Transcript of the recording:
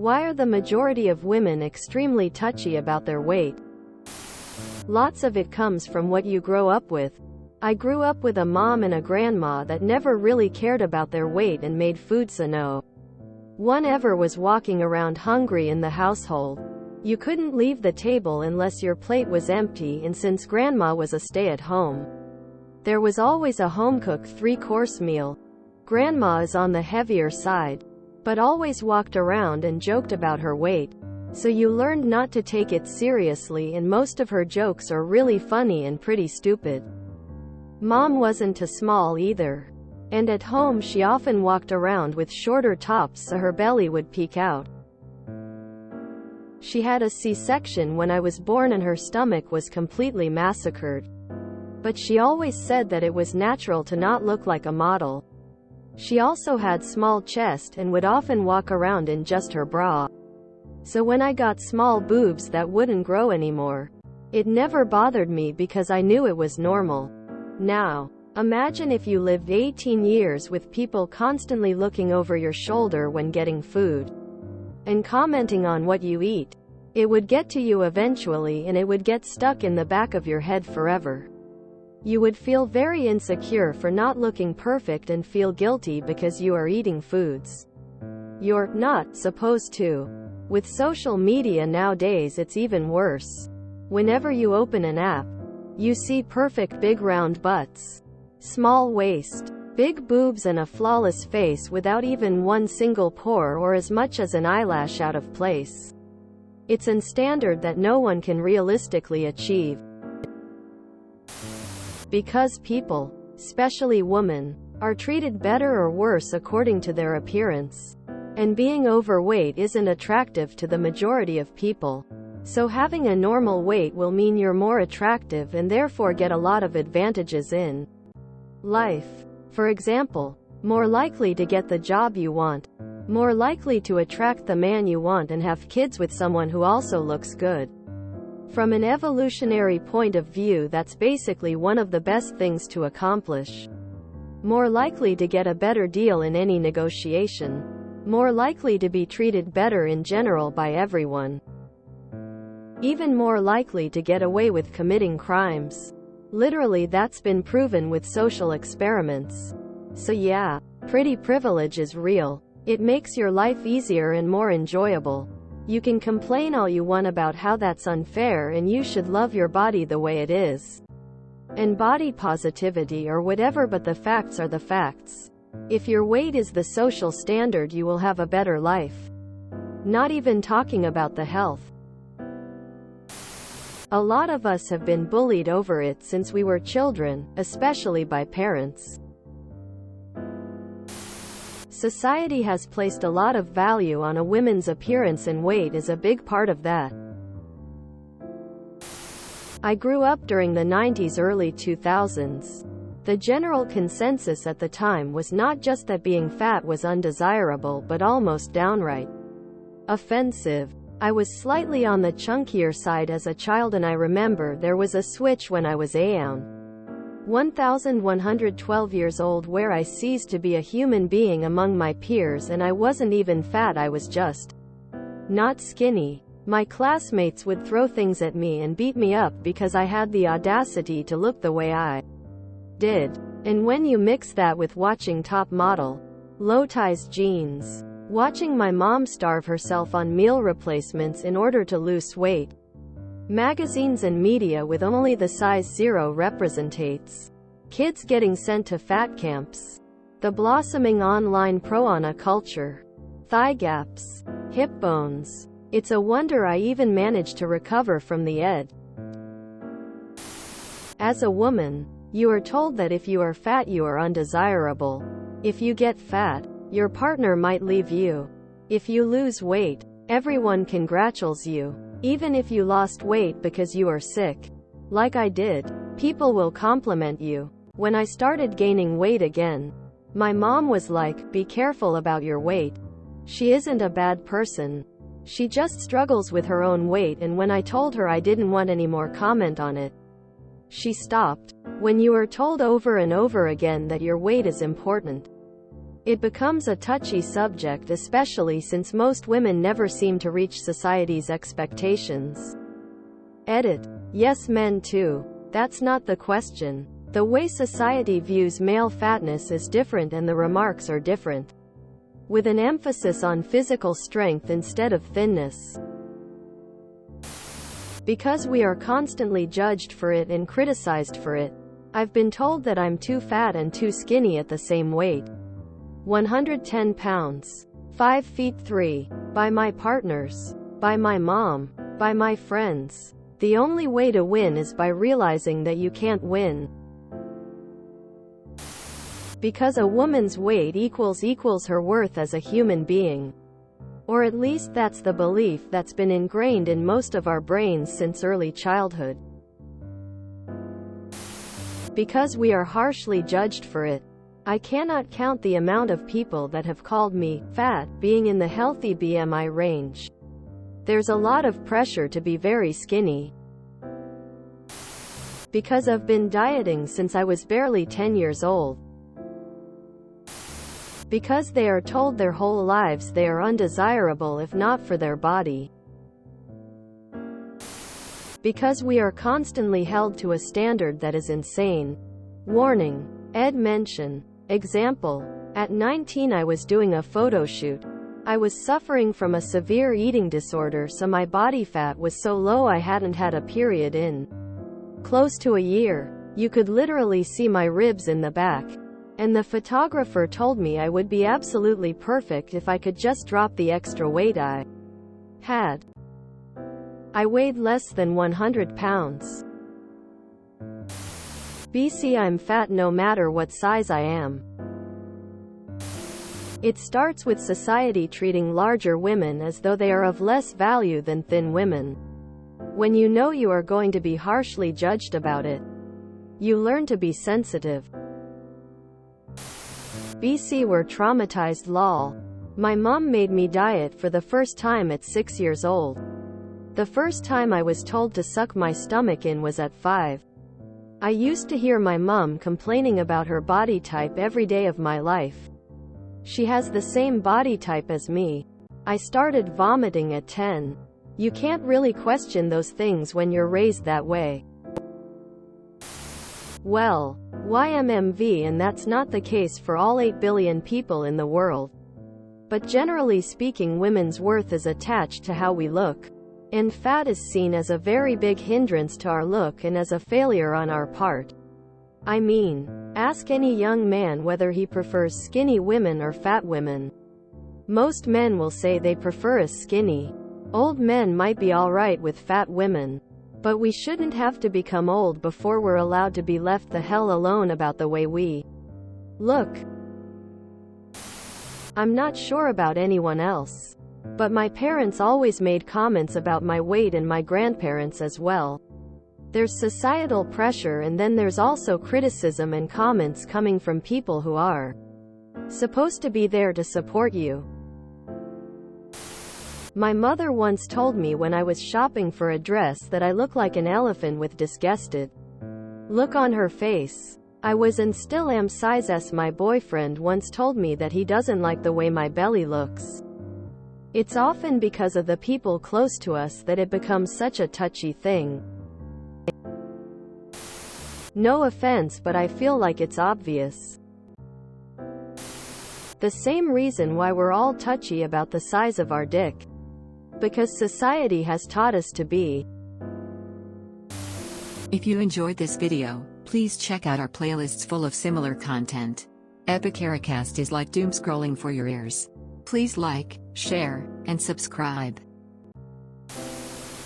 Why are the majority of women extremely touchy about their weight? Lots of it comes from what you grow up with. I grew up with a mom and a grandma that never really cared about their weight and made food so no one ever was walking around hungry in the household. You couldn't leave the table unless your plate was empty, and since grandma was a stay-at-home, there was always a home-cooked 3-course meal. Grandma is on the heavier side, but always walked around and joked about her weight. So you learned not to take it seriously, and most of her jokes are really funny and pretty stupid. Mom wasn't too small either. And at home she often walked around with shorter tops so her belly would peek out. She had a C-section when I was born and her stomach was completely massacred. But she always said that it was natural to not look like a model. She also had small chest and would often walk around in just her bra. So when I got small boobs that wouldn't grow anymore, it never bothered me because I knew it was normal. Now, imagine if you lived 18 years with people constantly looking over your shoulder when getting food and commenting on what you eat. It would get to you eventually, and it would get stuck in the back of your head forever. You would feel very insecure for not looking perfect and feel guilty because you are eating foods you're not supposed to. With social media nowadays it's even worse. Whenever you open an app, you see perfect big round butts, small waist, big boobs and a flawless face without even one single pore or as much as an eyelash out of place. It's a standard that no one can realistically achieve. Because people, especially women, are treated better or worse according to their appearance. And being overweight isn't attractive to the majority of people. So having a normal weight will mean you're more attractive and therefore get a lot of advantages in life. For example, more likely to get the job you want, more likely to attract the man you want and have kids with someone who also looks good. From an evolutionary point of view, that's basically one of the best things to accomplish. More likely to get a better deal in any negotiation. More likely to be treated better in general by everyone. Even more likely to get away with committing crimes. Literally, that's been proven with social experiments. So yeah, pretty privilege is real. It makes your life easier and more enjoyable. You can complain all you want about how that's unfair and you should love your body the way it is. And body positivity or whatever, but the facts are the facts. If your weight is the social standard, you will have a better life. Not even talking about the health. A lot of us have been bullied over it since we were children, especially by parents. Society has placed a lot of value on a woman's appearance, and weight is a big part of that. I grew up during the 90s, early 2000s. The general consensus at the time was not just that being fat was undesirable but almost downright offensive. I was slightly on the chunkier side as a child, and I remember there was a switch when I was around 1112 years old where I ceased to be a human being among my peers, and I wasn't even fat, I was just not skinny. My classmates would throw things at me and beat me up because I had the audacity to look the way I did. And when you mix that with watching top model, low-rise jeans, watching my mom starve herself on meal replacements in order to lose weight, magazines and media with only the size 0 representates, kids getting sent to fat camps, the blossoming online pro-ana culture, thigh gaps, hip bones, it's a wonder I even managed to recover from the ed. As a woman, you are told that if you are fat you are undesirable. If you get fat, your partner might leave you. If you lose weight, everyone congratulates you. Even if you lost weight because you are sick, like I did, people will compliment you. When I started gaining weight again, my mom was like, "Be careful about your weight. She isn't a bad person. She just struggles with her own weight." And when I told her I didn't want any more comment on it, she stopped. When you are told over and over again that your weight is important, It becomes a touchy subject, especially since most women never seem to reach society's expectations. Edit. Yes, men too. That's not the question. The way society views male fatness is different and the remarks are different, with an emphasis on physical strength instead of thinness. Because we are constantly judged for it and criticized for it, I've been told that I'm too fat and too skinny at the same weight. 110 pounds. 5 feet 3. By my partners. By my mom. By my friends. The only way to win is by realizing that you can't win. Because a woman's weight equals her worth as a human being. Or at least that's the belief that's been ingrained in most of our brains since early childhood. Because we are harshly judged for it, I cannot count the amount of people that have called me fat, being in the healthy BMI range. There's a lot of pressure to be very skinny. Because I've been dieting since I was barely 10 years old. Because they are told their whole lives they are undesirable if not for their body. Because we are constantly held to a standard that is insane. Warning. Ed mention. Example. At 19 I was doing a photo shoot. I was suffering from a severe eating disorder, so my body fat was so low I hadn't had a period in close to a year. You could literally see my ribs in the back. And the photographer told me I would be absolutely perfect if I could just drop the extra weight I had. I weighed less than 100 pounds. BC, I'm fat no matter what size I am. It starts with society treating larger women as though they are of less value than thin women. When you know you are going to be harshly judged about it, you learn to be sensitive. BC, we're traumatized lol. My mom made me diet for the first time at 6 years old. The first time I was told to suck my stomach in was at 5. I used to hear my mom complaining about her body type every day of my life. She has the same body type as me. I started vomiting at 10. You can't really question those things when you're raised that way. Well, YMMV, and that's not the case for all 8 billion people in the world. But generally speaking, women's worth is attached to how we look. And fat is seen as a very big hindrance to our look and as a failure on our part. I mean, ask any young man whether he prefers skinny women or fat women. Most men will say they prefer a skinny. Old men might be alright with fat women. But we shouldn't have to become old before we're allowed to be left the hell alone about the way we look. I'm not sure about anyone else, but my parents always made comments about my weight, and my grandparents as well. There's societal pressure, and then there's also criticism and comments coming from people who are supposed to be there to support you. My mother once told me when I was shopping for a dress that I look like an elephant with disgusted look on her face. I was and still am size S. My boyfriend once told me that he doesn't like the way my belly looks. It's often because of the people close to us that it becomes such a touchy thing. No offense, but I feel like it's obvious. The same reason why we're all touchy about the size of our dick. Because society has taught us to be. If you enjoyed this video, please check out our playlists full of similar content. Epicuricast is like doom scrolling for your ears. Please like, share, and subscribe.